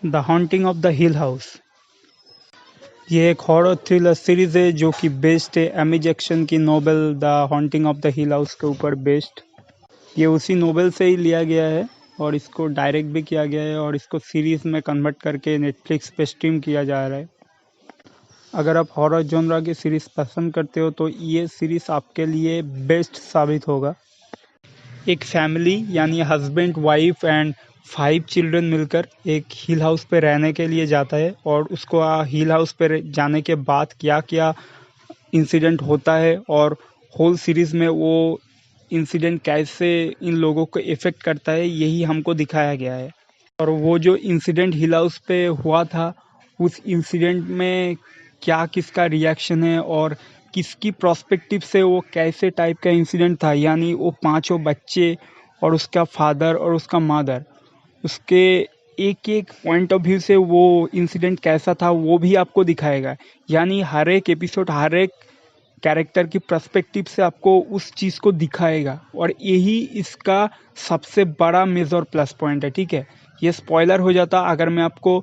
The haunting of the hill house. ये एक horror thriller series है जो कि बेस्ड है एमी जैक्सन की novel the haunting of the hill house के ऊपर बेस्ड। ये उसी नोवेल से ही लिया गया है और इसको डायरेक्ट भी किया गया है और इसको सीरीज में कन्वर्ट करके नेटफ्लिक्स पे स्ट्रीम किया जा रहा है। अगर आप हॉरर जॉनरा की सीरीज पसंद करते हो तो ये सीरीज आपके लिए बेस्ट साबित होगा। एक फैमिली यानी हस्बैंड वाइफ एंड 5 चिल्ड्रन मिलकर एक हिल हाउस पे रहने के लिए जाता है और उसको हिल हाउस पे जाने के बाद क्या क्या इंसिडेंट होता है और होल सीरीज में वो इंसिडेंट कैसे इन लोगों को इफ़ेक्ट करता है, यही हमको दिखाया गया है। और वो जो इंसिडेंट हिल हाउस पे हुआ था, उस इंसिडेंट में क्या किसका रिएक्शन है और किसकी प्रोस्पेक्टिव से वो कैसे टाइप का इंसिडेंट था, यानी वो पांचों बच्चे और उसका फादर और उसका मदर, उसके एक एक पॉइंट ऑफ व्यू से वो इंसिडेंट कैसा था वो भी आपको दिखाएगा। यानी हर एक एपिसोड हर एक कैरेक्टर की पर्सपेक्टिव से आपको उस चीज़ को दिखाएगा और यही इसका सबसे बड़ा मेजर प्लस पॉइंट है। ठीक है, ये स्पॉइलर हो जाता अगर मैं आपको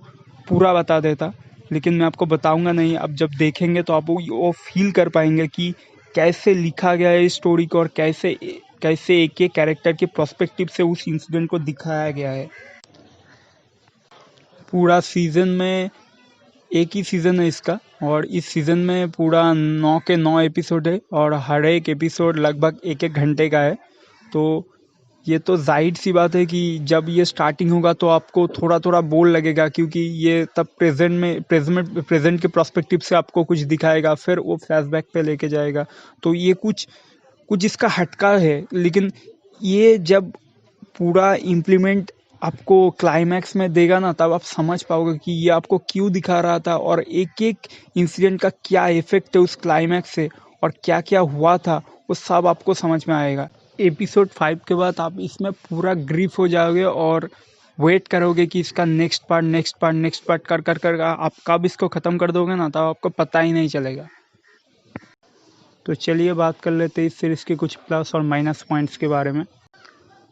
पूरा बता देता, लेकिन मैं आपको बताऊंगा नहीं। अब जब देखेंगे तो आप वो फील कर पाएंगे कि कैसे लिखा गया है इस स्टोरी को और कैसे कैसे एक एक कैरेक्टर के पर्सपेक्टिव से उस इंसिडेंट को दिखाया गया है। पूरा सीजन में एक ही सीज़न है इसका और इस सीज़न में पूरा 9 के 9 एपिसोड है और हर एक एपिसोड लगभग एक एक घंटे का है। तो ये तो जाहिर सी बात है कि जब ये स्टार्टिंग होगा तो आपको थोड़ा थोड़ा बोर लगेगा, क्योंकि ये तब प्रेजेंट के पर्सपेक्टिव से आपको कुछ दिखाएगा, फिर वो फ्लैशबैक पे लेके जाएगा। तो ये कुछ कुछ इसका हटका है, लेकिन ये जब पूरा इम्प्लीमेंट आपको क्लाइमैक्स में देगा ना, तब आप समझ पाओगे कि ये आपको क्यों दिखा रहा था और एक एक इंसिडेंट का क्या इफेक्ट है उस क्लाइमैक्स से और क्या क्या हुआ था, वो सब आपको समझ में आएगा। एपिसोड 5 के बाद आप इसमें पूरा ग्रीफ हो जाओगे और वेट करोगे कि इसका नेक्स्ट पार्ट कर कर कर आप कब इसको ख़त्म कर दोगे ना, तब आपको पता ही नहीं चलेगा। तो चलिए बात कर लेते हैं इस सीरीज़ के कुछ प्लस और माइनस पॉइंट्स के बारे में।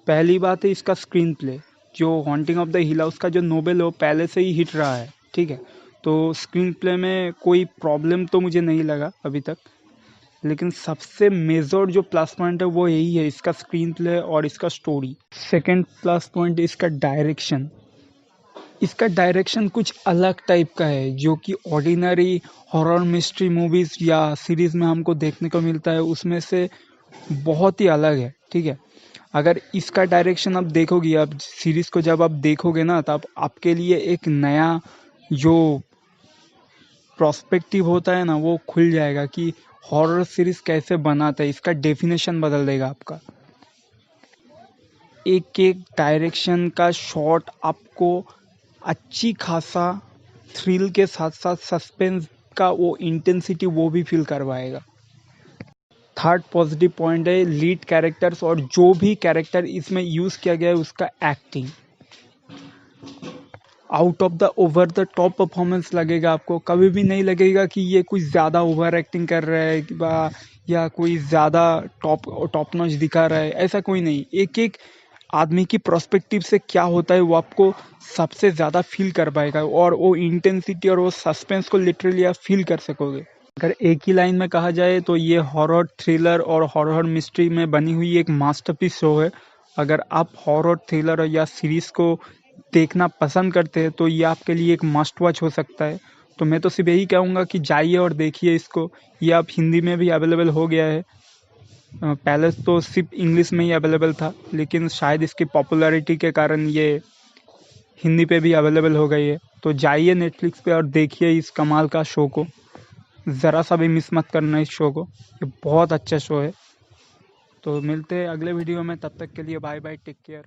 पहली बात है इसका स्क्रीन प्ले। जो haunting of the hill house का जो नोवेल है वो पहले से ही हिट रहा है, ठीक है। तो स्क्रीन प्ले में कोई प्रॉब्लम तो मुझे नहीं लगा अभी तक, लेकिन सबसे मेजर जो प्लस पॉइंट है वो यही है, इसका स्क्रीन प्ले और इसका स्टोरी। सेकंड प्लस पॉइंट इसका डायरेक्शन। इसका डायरेक्शन कुछ अलग टाइप का है, जो कि ऑर्डिनरी हॉरर मिस्ट्री मूवीज़ या सीरीज़ में हमको देखने को मिलता है उसमें से बहुत ही अलग है, ठीक है। अगर इसका डायरेक्शन आप देखोगे, आप सीरीज़ को जब आप देखोगे ना, तब आपके लिए एक नया जो प्रोस्पेक्टिव होता है ना, वो खुल जाएगा कि हॉरर सीरीज़ कैसे बनाता है। इसका डेफिनेशन बदल देगा आपका। एक एक डायरेक्शन का शॉट आपको अच्छी खासा थ्रिल के साथ साथ सस्पेंस का वो इंटेंसिटी वो भी फील करवाएगा। थर्ड पॉजिटिव पॉइंट है लीड कैरेक्टर्स और जो भी कैरेक्टर इसमें यूज़ किया गया है उसका acting. Out of the over the top performance लगेगा आपको, कभी भी नहीं लगेगा कि ये कुछ ज़्यादा ओवर एक्टिंग कर रहा है या कोई ज़्यादा टॉप नॉच दिखा रहा है, ऐसा कोई नहीं। एक एक आदमी की प्रोस्पेक्टिव से क्या होता है वो आपको सबसे ज़्यादा फील कर पाएगा और वो इंटेंसिटी और वो सस्पेंस को लिटरली आप फील कर सकोगे। अगर एक ही लाइन में कहा जाए तो ये हॉरर थ्रिलर और हॉरर मिस्ट्री में बनी हुई एक मास्टरपीस शो है। अगर आप हॉरर थ्रिलर या सीरीज़ को देखना पसंद करते हैं तो ये आपके लिए एक मस्ट वॉच हो सकता है। तो मैं तो सिर्फ यही कहूँगा कि जाइए और देखिए इसको। ये अब हिंदी में भी अवेलेबल हो गया है। पहले तो सिर्फ इंग्लिश में ही अवेलेबल था, लेकिन शायद इसकी पॉपुलैरिटी के कारण ये हिंदी पे भी अवेलेबल हो गई है। तो जाइए नेटफ्लिक्स पे और देखिए इस कमाल का शो को, ज़रा सा भी मिस मत करना इस शो को, ये बहुत अच्छा शो है। तो मिलते हैं अगले वीडियो में, तब तक के लिए बाय बाय, टेक केयर।